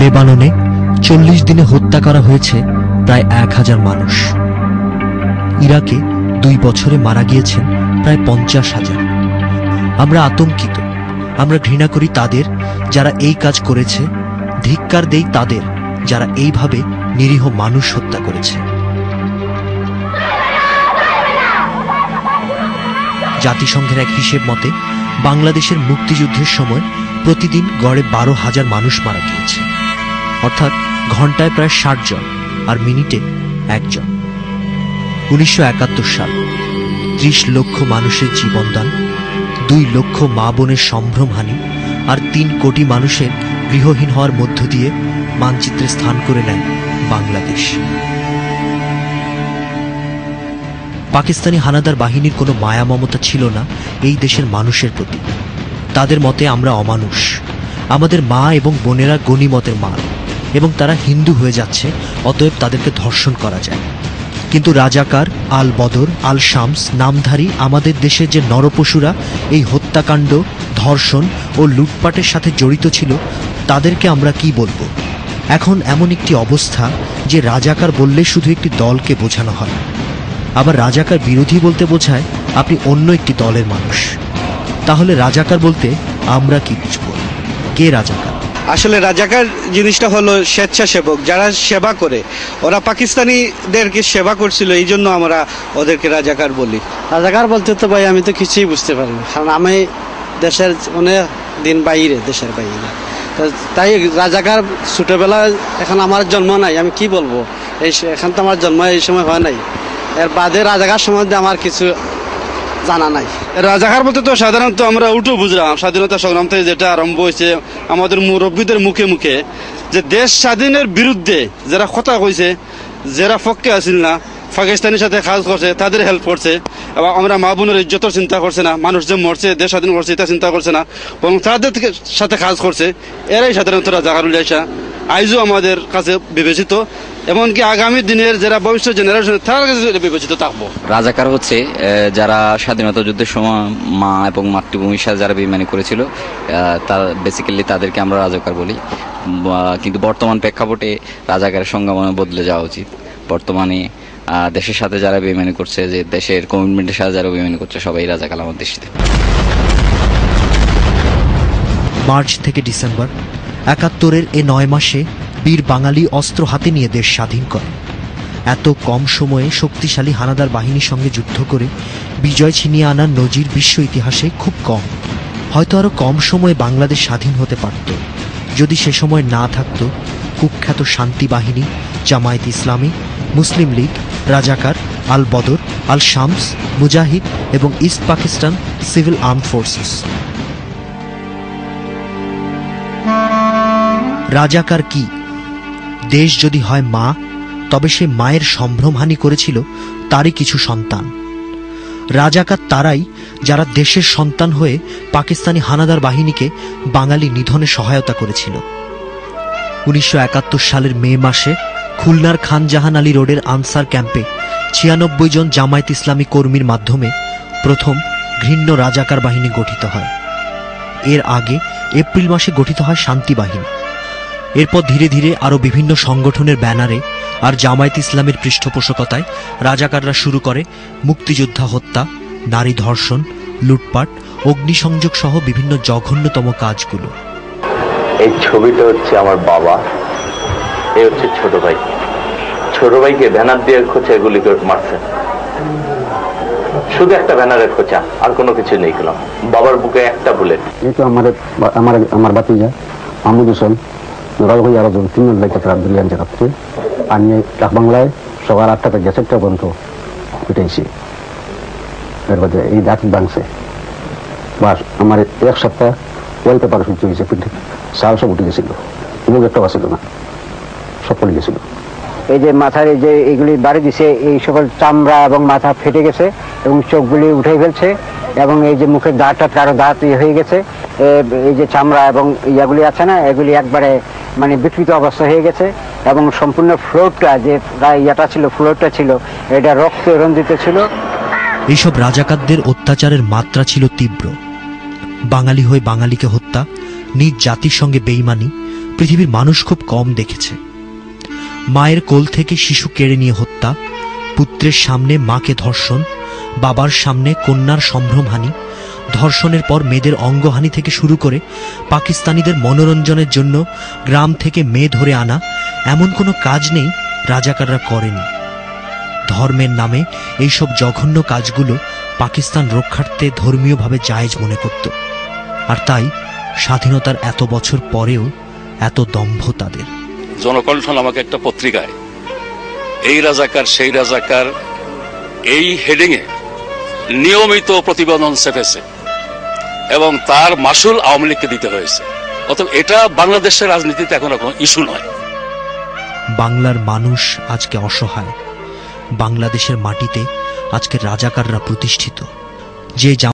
লেবাননে 40 দিনে হত্যা করা হয়েছে প্রায় 1000 মানুষ। ইরাকে 2 বছরে মারা গিয়েছেন প্রায় 50,000। আমরা আতঙ্কিত, আমরা ঘৃণা করি তাদের যারা এই কাজ করেছে, ধিক্কার দেই তাদের যারা এইভাবে নিরীহ মানুষ হত্যা করেছে। জাতিসংঘের এক হিসেব মতে বাংলাদেশের মুক্তিযুদ্ধের সময় প্রতিদিন গড়ে 12,000 মানুষ মারা গিয়েছে, অর্থাৎ ঘন্টায় প্রায় 60 জন আর মিনিটে 1 জন। 1971 সাল 30 লক্ষ মানুষের জীবনদান, 2 লক্ষ মা বোনের সম্ভ্রমহানি আর 3 কোটি মানুষের গৃহহীন হওয়ার মধ্য দিয়ে মানচিত্রে স্থান করে নেয় বাংলাদেশ। পাকিস্তানি হানাদার বাহিনীর কোনো মায়া মমতা ছিল না এই দেশের মানুষের প্রতি। তাদের মতে আমরা অমানুষ, আমাদের মা এবং বোনেরা গনিমতের মাল এবং তারা হিন্দু হয়ে যাচ্ছে, অতএব তাদেরকে ধর্ষণ করা যায়। কিন্তু রাজাকার, আল বদর, আল শামস নামধারী আমাদের দেশের যে নরপশুরা এই হত্যাকাণ্ড, ধর্ষণ ও লুটপাটের সাথে জড়িত ছিল, তাদেরকে আমরা কি বলবো? এখন এমন একটি অবস্থা যে রাজাকার বললে শুধু একটি দলকে বোঝানো হয়, আবার রাজাকার বিরোধী বলতে বোঝায় আপনি অন্য একটি দলের মানুষ। তাহলে রাজাকার বলতে আমরা কি বুঝব? কে রাজাকার? আসলে রাজাকার জিনিসটা হলো স্বেচ্ছাসেবক, যারা সেবা করে। ওরা পাকিস্তানিদেরকে সেবা করছিল, এই জন্য আমরা ওদেরকে রাজাকার বলি। রাজাকার বলতে তো ভাই আমি তো কিছুই বুঝতে পারি না, কারণ আমি দেশের অনেক দিন বাইরে, দেশের বাইরে। তাই রাজাকার ছোটবেলায়, এখন আমার জন্ম নাই, আমি কি বলবো? এখন তো আমার জন্ম এই সময় হয় নাই, এর বাদে রাজাকার সম্বন্ধে আমার কিছু জানা নাই। রাজাকার বলতে তো সাধারণত আমরা উল্টো বুঝলাম, স্বাধীনতা সংগ্রাম থেকে যেটা আরম্ভ হয়েছে আমাদের মুরব্বীদের মুখে মুখে, যে দেশ স্বাধীনের বিরুদ্ধে যারা কথা কইছে, যারা পক্ষে আসিল না, পাকিস্তানের সাথে কাজ করছে, তাদের হেল্প করছে, এবং আমরা মা বোনের ইজ্জতের চিন্তা করছে না, মানুষ যে মরছে, দেশ স্বাধীন করছে এটা চিন্তা করছে না, এবং তাদের সাথে কাজ করছে, এরাই সাধারণত রাজাকার উল্লাসা আইজও আমাদের কাছে বিবেচিত, এমনকি আগামী দিনের যারা ভবিষ্যৎ জেনারেশন তার কাছে বিবেচিত থাকবো। রাজাকার হচ্ছে যারা স্বাধীনতা যুদ্ধের সময় মা এবং মাতৃভূমির সাথে যারা বেইমানি করেছিল, তার বেসিক্যালি তাদেরকে আমরা রাজাকার বলি। কিন্তু বর্তমান প্রেক্ষাপটে রাজাকারের সংজ্ঞা মনে বদলে যাওয়া উচিত। বর্তমানে দেশের সাথে যারা বেইমানি করছে, যে দেশের কমিটমেন্টের সাথে যারা বেইমানি করছে, সবাই রাজাকার আমার দেশে। মার্চ থেকে ডিসেম্বর 71-এর এ 9 মাসে বীর বাঙালি অস্ত্র হাতে নিয়ে দেশ স্বাধীন করে। এত কম সময়ে শক্তিশালী হানাদার বাহিনীর সঙ্গে যুদ্ধ করে বিজয় ছিনিয়ে আনার নজির বিশ্ব ইতিহাসে খুব কম। হয়তো আরো কম সময়ে বাংলাদেশ স্বাধীন হতে পারত যদি সে সময় না থাকত কুখ্যাত শান্তি বাহিনী, জামায়াত ইসলামী, মুসলিম লীগ, রাজাকার, আল বদর, আল শামস, মুজাহিদ এবং east Pakistan civil armed forces. রাজাকার কি? দেশ যদি হয় মা, তবে সে মায়ের সম্ভ্রমহানি করেছিল তারই কিছু সন্তান। রাজাকার তারাই যারা দেশের সন্তান হয়ে পাকিস্তানি হানাদার বাহিনীকে বাঙালি নিধনে সহায়তা করেছিল। 1971 সালের মে মাসে খুলনার খান জাহান আলী রোডের আনসার ক্যাম্পে 96 জন জামায়াত ইসলামী কর্মীর মাধ্যমে প্রথম ঘৃণ্য রাজাকার বাহিনী গঠিত হয়। এর আগে এপ্রিল মাসে গঠিত হয় শান্তি বাহিনী। এরপর ধীরে ধীরে আরও বিভিন্ন সংগঠনের ব্যানারে আর জামায়াত ইসলামের পৃষ্ঠপোষকতায় রাজাকাররা শুরু করে মুক্তিযোদ্ধা হত্যা, নারী ধর্ষণ, লুটপাট, অগ্নিসংযোগ সহ বিভিন্ন জঘন্যতম কাজগুলো। এই ছবিটা হচ্ছে আমার বাবা, এই হচ্ছে ছোট ভাই। ছোট ভাইকে ব্যানার দিয়ে খোঁচা গুলি করে মারছে, শুধু একটা ব্যানারের খোঁচা, আর কোনো কিছু নেই। গেলাম বাবার বুকে একটা বুলেট। এই তো আমার বাতিজা মাহমুদ হোসেন নরভাই আরো 3 জন লাইকা আব্দুল্লাহ রাত্রে আমি ডাক বাংলায় সকাল 8টা থেকে 4টা পর্যন্ত উঠেছি। এর মধ্যে এই দাঁত ভাঙছে, বাস আমার 1 সপ্তাহ ওয়াল পেপার সূর্য হয়েছে, সাল সব উঠে গেছিল, এবং একটা বাঁচছিল না, সব পড়ে গেছিল। এই যে মাথার এই যে এইগুলি বাড়ি দিছে, এই সকল চামড়া এবং মাথা ফেটে গেছে এবং চোখগুলি উঠে ফেলছে, এবং এই যে মুখের দাঁতটা কারো দাঁত হয়ে গেছে, এই যে চামড়া এবং ইয়াগুলি আছে না, এগুলি একবারে মানে বিকৃত অবস্থা হয়ে গেছে, এবং সম্পূর্ণ ফ্লোরটা যে ইয়াটা ছিল, ফ্লোরটা ছিল, এটা রক্তে রঞ্জিত ছিল। এইসব রাজাকারদের অত্যাচারের মাত্রা ছিল তীব্র। বাঙালি হয়ে বাঙালিকে হত্যা, নিজ জাতির সঙ্গে বেইমানি পৃথিবীর মানুষ খুব কম দেখেছে। মায়ের কোল থেকে শিশু কেড়ে নিয়ে হত্যা, পুত্রের সামনে মাকে ধর্ষণ, বাবার সামনে কন্যার সম্ভ্রমহানি, ধর্ষণের পর মেয়েদের অঙ্গহানি থেকে শুরু করে পাকিস্তানিদের মনোরঞ্জনের জন্য গ্রাম থেকে মেয়ে ধরে আনা, এমন কোনো কাজ নেই রাজাকাররা করেনি। ধর্মের নামে এইসব জঘন্য কাজগুলো পাকিস্তান রক্ষার্থে ধর্মীয়ভাবে জায়েজ মনে করত। আর তাই স্বাধীনতার এত বছর পরেও এত দম্ভ তাদের। জনকণ্ঠ নামক একটা পত্রিকায় এই রাজাকার সেই রাজাকার এই হেডিং এ নিয়মিত প্রতিবেদন ছেপেছে এবং তার মাসুল আওয়ামী লীগকে দিতে হয়েছে। অতএব এটা বাংলাদেশের রাজনীতিতে এখন কোনো ইস্যু নয়। বাংলার মানুষ আজকে অসহায়। বাংলাদেশের মাটিতে আজকে রাজাকাররা প্রতিষ্ঠিত। যে